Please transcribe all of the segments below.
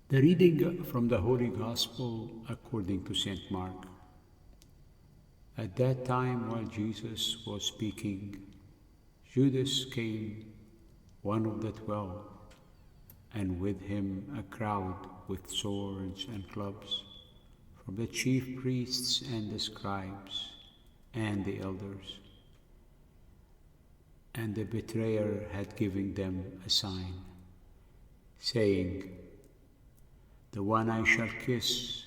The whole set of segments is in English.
The reading from the Holy Gospel according to St. Mark. At that time, while Jesus was speaking, Judas came, one of the 12, and with him a crowd with swords and clubs, from the chief priests and the scribes and the elders. And the betrayer had given them a sign, saying, "The one I shall kiss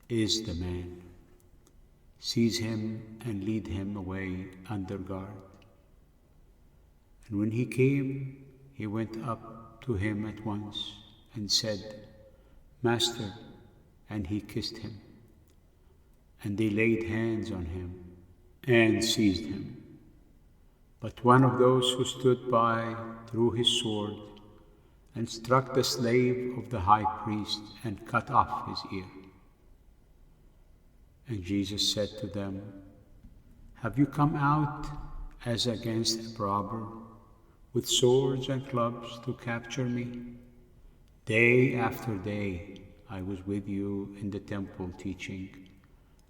is the man. Seize him and lead him away under guard." And when he came, he went up to him at once and said, "Master," and he kissed him. And they laid hands on him and seized him. But one of those who stood by drew his sword and struck the slave of the high priest and cut off his ear. And Jesus said to them, "Have you come out as against a robber, with swords and clubs to capture me? Day after day I was with you in the temple teaching,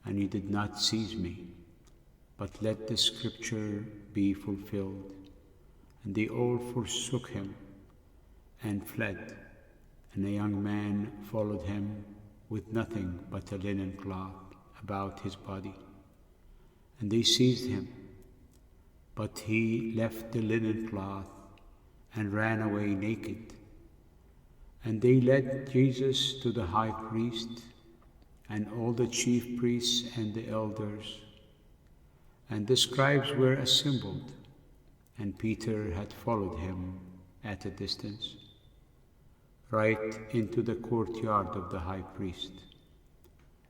and you did not seize me. But let the scripture be fulfilled." And they all forsook him and fled. And a young man followed him with nothing but a linen cloth about his body. And they seized him, but he left the linen cloth and ran away naked. And they led Jesus to the high priest and all the chief priests and the elders. And the scribes were assembled, and Peter had followed him at a distance, right into the courtyard of the high priest.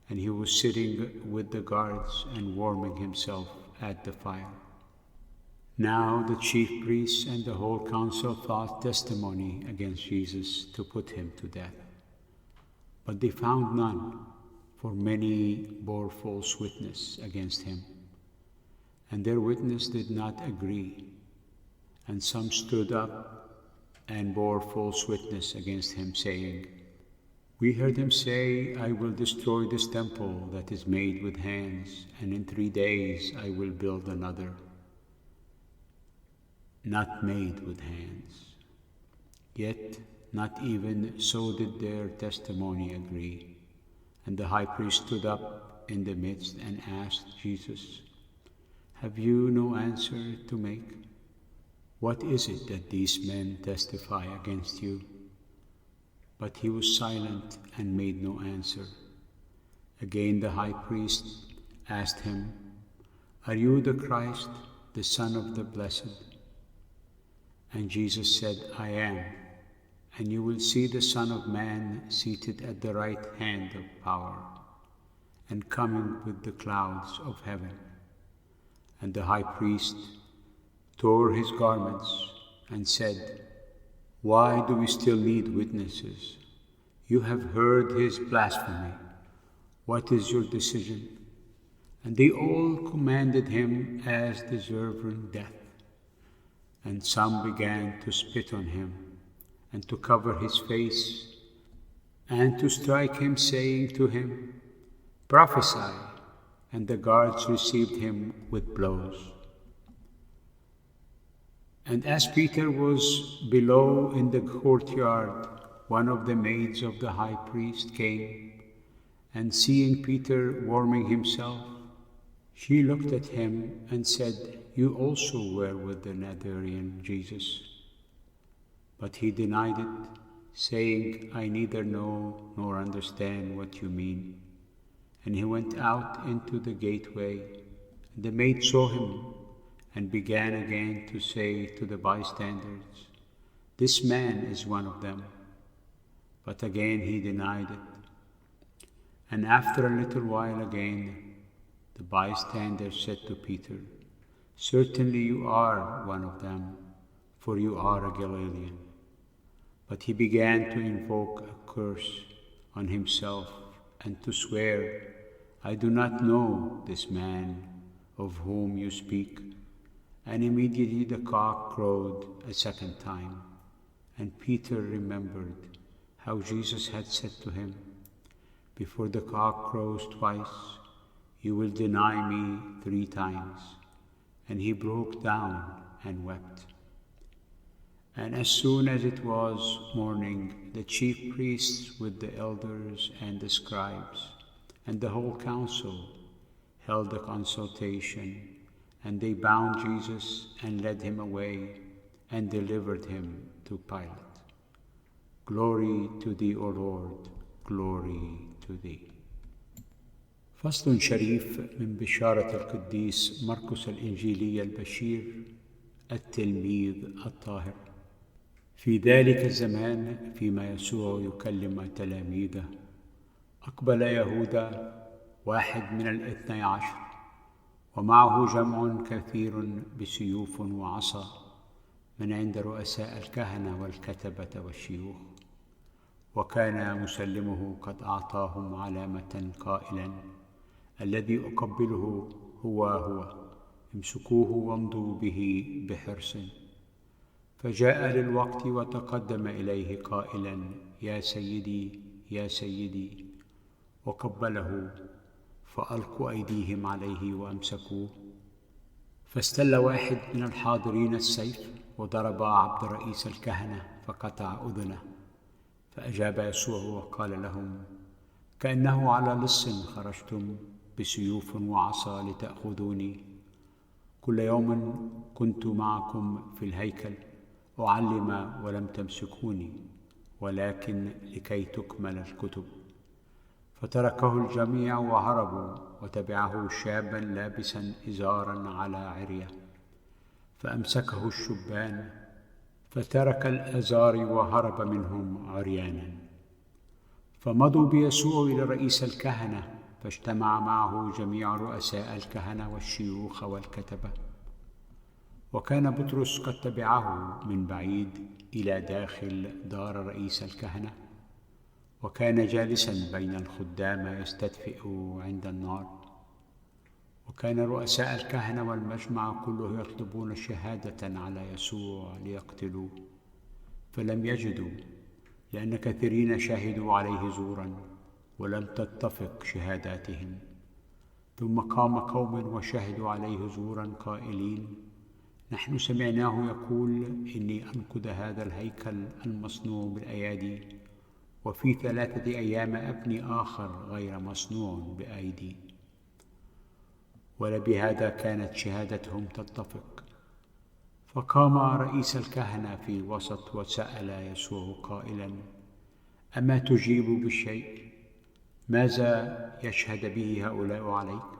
And he was sitting with the guards and warming himself at the fire. Now the chief priests and the whole council sought testimony against Jesus to put him to death. But they found none, for many bore false witness against him. And their witness did not agree. And some stood up and bore false witness against him, saying, "We heard him say, 'I will destroy this temple that is made with hands, and in 3 days I will build another, not made with hands.' Yet not even so did their testimony agree. And the high priest stood up in the midst and asked Jesus, 'Have you no answer to make? What is it that these men testify against you?' But he was silent and made no answer. Again the high priest asked him, 'Are you the Christ, the Son of the Blessed?' And Jesus said, 'I am, and you will see the Son of Man seated at the right hand of power, and coming with the clouds of heaven.' And the high priest tore his garments and said, 'Why do we still need witnesses? You have heard his blasphemy. What is your decision?' And they all commended him as deserving death. And some began to spit on him, and to cover his face, and to strike him, saying to him, 'Prophesy!' And the guards received him with blows. And as Peter was below in the courtyard, one of the maids of the high priest came, and seeing Peter warming himself, she looked at him and said, 'You also were with the Nazarene Jesus.' But he denied it, saying, 'I neither know nor understand what you mean.' And he went out into the gateway. And the maid saw him, and began again to say to the bystanders, 'This man is one of them.' But again he denied it. And after a little while again, the bystanders said to Peter, 'Certainly you are one of them, for you are a Galilean.' But he began to invoke a curse on himself and to swear, 'I do not know this man of whom you speak.' And immediately the cock crowed a second time, and Peter remembered how Jesus had said to him, "Before the cock crows twice, you will deny me 3 times." And he broke down and wept. And as soon as it was morning, the chief priests with the elders and the scribes and the whole council held a consultation, and they bound Jesus and led him away and delivered him to Pilate. Glory to thee, O Lord, glory to thee. فصل شريف من بشارة القديس مرقس الإنجيلي البشير التلميذ الطاهر. في ذلك الزمان فيما يسوع يكلم تلاميذه، أقبل يهوذا واحد من ال12 ومعه جمع كثير بسيوف وعصا من عند رؤساء الكهنة والكتبة والشيوخ، وكان مسلمه قد أعطاهم علامة قائلا: الذي أقبله هو، امسكوه وامضوا به بحرص. فجاء للوقت وتقدم إليه قائلا: يا سيدي، يا سيدي، وقبله، فألقوا أيديهم عليه وأمسكوه. فاستل واحد من الحاضرين السيف وضرب عبد رئيس الكهنة فقطع أذنه. فأجاب يسوع وقال لهم: كأنه على لص خرجتم بسيوف وعصا لتأخذوني. كل يوم كنت معكم في الهيكل أعلم ولم تمسكوني، ولكن لكي تكمل الكتب. فتركه الجميع وهربوا، وتبعه شابا لابسا إزارا على عرية، فأمسكه الشبان، فترك الأزار وهرب منهم عريانا. فمضوا بيسوع إلى رئيس الكهنة، فاجتمع معه جميع رؤساء الكهنة والشيوخ والكتبة. وكان بطرس قد تبعه من بعيد إلى داخل دار رئيس الكهنة، وكان جالسا بين الخدام يستدفئ عند النار. وكان رؤساء الكهنة والمجمع كله يطلبون شهادة على يسوع ليقتلوه، فلم يجدوا، لأن كثيرين شهدوا عليه زورا ولم تتفق شهاداتهم. ثم قام قوم وشهدوا عليه زورا قائلين: نحن سمعناه يقول: إني أنقض هذا الهيكل المصنوع بالأيادي، وفي 3 أيام أبني آخر غير مصنوع بأيدي. ولبهذا كانت شهادتهم تتفق. فقام رئيس الكهنة في الوسط وسأل يسوع قائلا: أما تجيب بالشيء؟ ماذا يشهد به هؤلاء عليك؟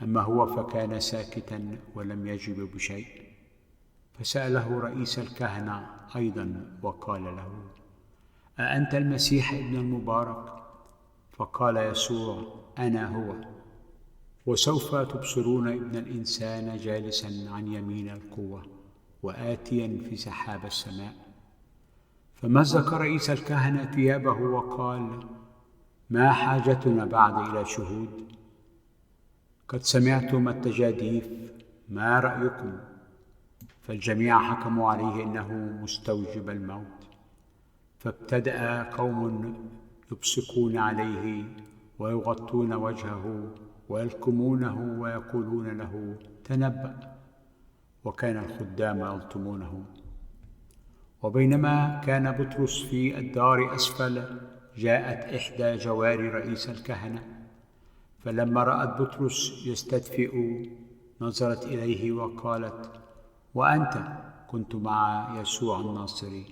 أما هو فكان ساكتا ولم يجب بشيء. فسأله رئيس الكهنة أيضا وقال له: أأنت المسيح ابن المبارك؟ فقال يسوع: أنا هو. وسوف تبصرون ابن الإنسان جالسا عن يمين القوة وآتيا في سحاب السماء. فمزق رئيس الكهنة ثيابه وقال: ما حاجتنا بعد إلى شهود؟ قد سمعتم التجاديف، ما رأيكم؟ فالجميع حكموا عليه إنه مستوجب الموت. فابتدأ قوم يبصقون عليه ويغطون وجهه ويلكمونه ويقولون له: تنبأ. وكان الخدام يلطمونه. وبينما كان بطرس في الدار أسفل، جاءت إحدى جواري رئيس الكهنة، فلما رأت بطرس يستدفئ نظرت إليه وقالت: وأنت كنت مع يسوع الناصري.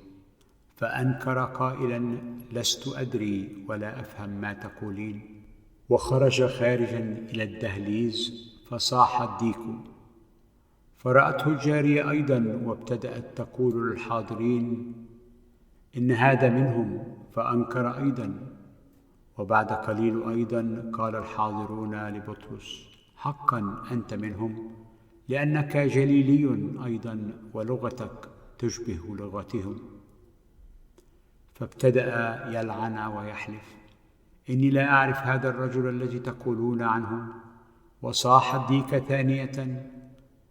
فأنكر قائلا: لست أدري ولا أفهم ما تقولين. وخرج خارجا إلى الدهليز فصاح الديك. فرأته الجارية أيضا وابتدأت تقول للحاضرين: إن هذا منهم، فأنكر أيضا. وبعد قليل أيضا قال الحاضرون لبطرس: حقا أنت منهم، لأنك جليلي أيضا ولغتك تشبه لغتهم. فابتدأ يلعن ويحلف: إني لا أعرف هذا الرجل الذي تقولون عنه. وصاح الديك ثانية.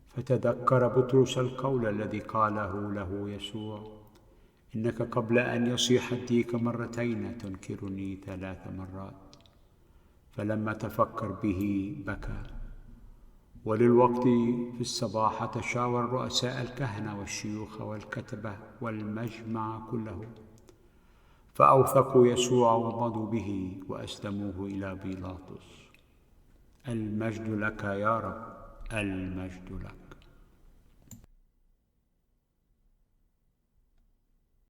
فتذكر بطرس القول الذي قاله له يسوع: إنك قبل أن يصيح الديك مرتين تنكرني 3 مرات. فلما تفكر به بكى. وللوقت في الصباح تشاور رؤساء الكهنة والشيوخ والكتبة والمجمع كله، فأوثقوا يسوع ومضوا به وأسلموه إلى بيلاطس. المجد لك يا رب، المجد لك.